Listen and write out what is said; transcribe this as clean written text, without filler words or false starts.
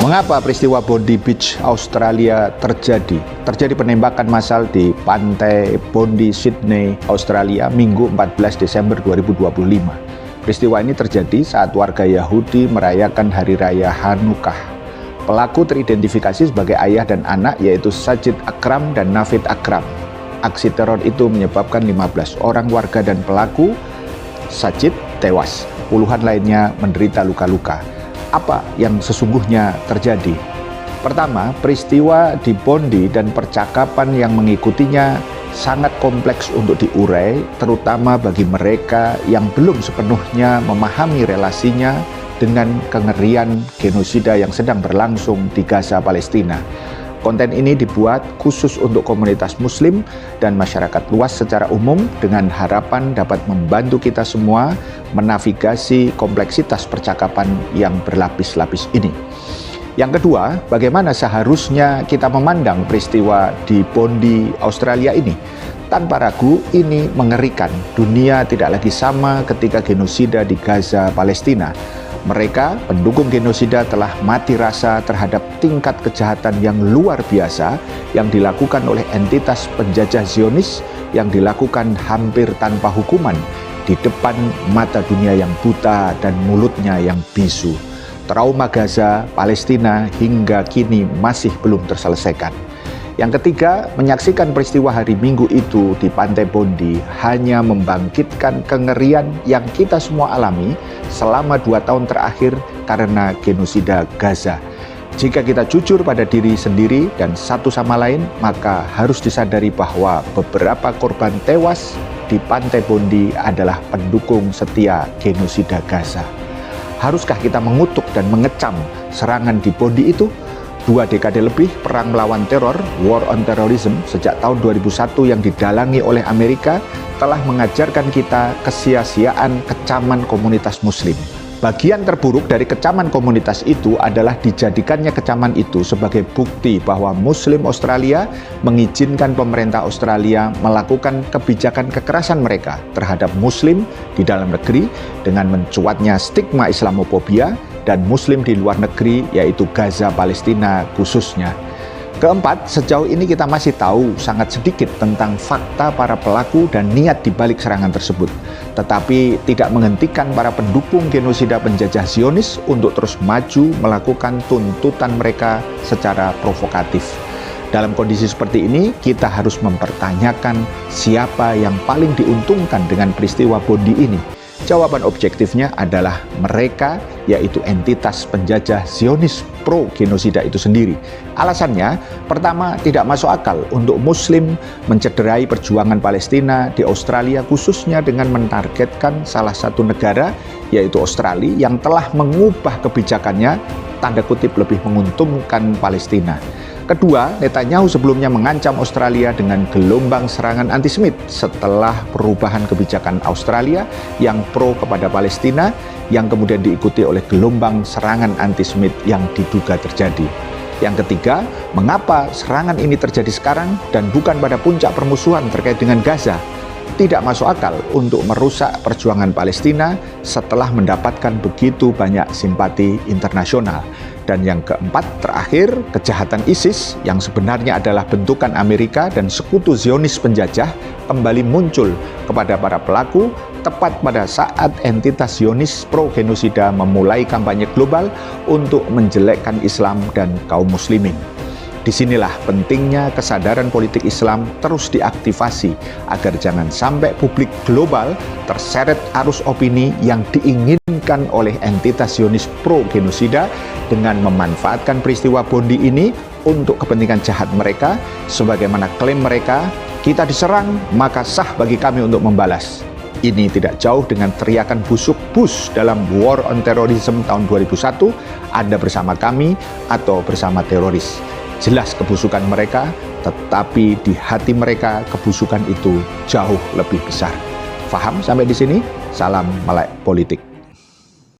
Mengapa peristiwa Bondi Beach, Australia terjadi? Terjadi penembakan massal di pantai Bondi, Sydney, Australia, Minggu 14 Desember 2025. Peristiwa ini terjadi saat warga Yahudi merayakan Hari Raya Hanukkah. Pelaku teridentifikasi sebagai ayah dan anak, yaitu Sajid Akram dan Navid Akram. Aksi teror itu menyebabkan 15 orang warga dan pelaku, Sajid, tewas. Puluhan lainnya menderita luka-luka. Apa yang sesungguhnya terjadi? Pertama, peristiwa di Bondi dan percakapan yang mengikutinya sangat kompleks untuk diurai, terutama bagi mereka yang belum sepenuhnya memahami relasinya dengan kengerian genosida yang sedang berlangsung di Gaza, Palestina. Konten ini dibuat khusus untuk komunitas Muslim dan masyarakat luas secara umum dengan harapan dapat membantu kita semua menavigasi kompleksitas percakapan yang berlapis-lapis ini. Yang kedua, bagaimana seharusnya kita memandang peristiwa di Bondi, Australia ini? Tanpa ragu, ini mengerikan. Dunia tidak lagi sama ketika genosida di Gaza, Palestina. Mereka, pendukung genosida, telah mati rasa terhadap tingkat kejahatan yang luar biasa yang dilakukan oleh entitas penjajah Zionis yang dilakukan hampir tanpa hukuman di depan mata dunia yang buta dan mulutnya yang bisu. Trauma Gaza, Palestina hingga kini masih belum terselesaikan. Yang ketiga, menyaksikan peristiwa hari Minggu itu di Pantai Bondi hanya membangkitkan kengerian yang kita semua alami selama 2 tahun terakhir karena genosida Gaza. Jika kita jujur pada diri sendiri dan satu sama lain, maka harus disadari bahwa beberapa korban tewas di Pantai Bondi adalah pendukung setia genosida Gaza. Haruskah kita mengutuk dan mengecam serangan di Bondi itu? 2 dekade lebih perang melawan teror, War on Terrorism, sejak tahun 2001 yang didalangi oleh Amerika telah mengajarkan kita kesia-siaan kecaman komunitas Muslim. Bagian terburuk dari kecaman komunitas itu adalah dijadikannya kecaman itu sebagai bukti bahwa Muslim Australia mengizinkan pemerintah Australia melakukan kebijakan kekerasan mereka terhadap Muslim di dalam negeri dengan mencuatnya stigma Islamofobia dan Muslim di luar negeri, yaitu Gaza, Palestina khususnya. Keempat, sejauh ini kita masih tahu sangat sedikit tentang fakta para pelaku dan niat di balik serangan tersebut. Tetapi tidak menghentikan para pendukung genosida penjajah Zionis untuk terus maju melakukan tuntutan mereka secara provokatif. Dalam kondisi seperti ini, kita harus mempertanyakan siapa yang paling diuntungkan dengan peristiwa Bondi ini. Jawaban objektifnya adalah mereka, yaitu entitas penjajah Zionis pro-genosida itu sendiri. Alasannya, pertama, tidak masuk akal untuk Muslim mencederai perjuangan Palestina di Australia, khususnya dengan mentargetkan salah satu negara, yaitu Australia, yang telah mengubah kebijakannya, tanda kutip, lebih menguntungkan Palestina. Kedua, Netanyahu sebelumnya mengancam Australia dengan gelombang serangan antisemit setelah perubahan kebijakan Australia yang pro kepada Palestina yang kemudian diikuti oleh gelombang serangan antisemit yang diduga terjadi. Yang ketiga, mengapa serangan ini terjadi sekarang dan bukan pada puncak permusuhan terkait dengan Gaza? Tidak masuk akal untuk merusak perjuangan Palestina setelah mendapatkan begitu banyak simpati internasional. Dan yang keempat, terakhir, kejahatan ISIS yang sebenarnya adalah bentukan Amerika dan sekutu Zionis penjajah kembali muncul kepada para pelaku tepat pada saat entitas Zionis pro-genosida memulai kampanye global untuk menjelekkan Islam dan kaum muslimin. Disinilah pentingnya kesadaran politik Islam terus diaktifasi agar jangan sampai publik global terseret arus opini yang diinginkan oleh entitas Zionis pro-genosida dengan memanfaatkan peristiwa Bondi ini untuk kepentingan jahat mereka, sebagaimana klaim mereka, kita diserang maka sah bagi kami untuk membalas. Ini tidak jauh dengan teriakan busuk Bush dalam War on Terrorism tahun 2001, Anda bersama kami atau bersama teroris. Jelas kebusukan mereka, tetapi di hati mereka kebusukan itu jauh lebih besar. Faham sampai di sini? Salam melek politik.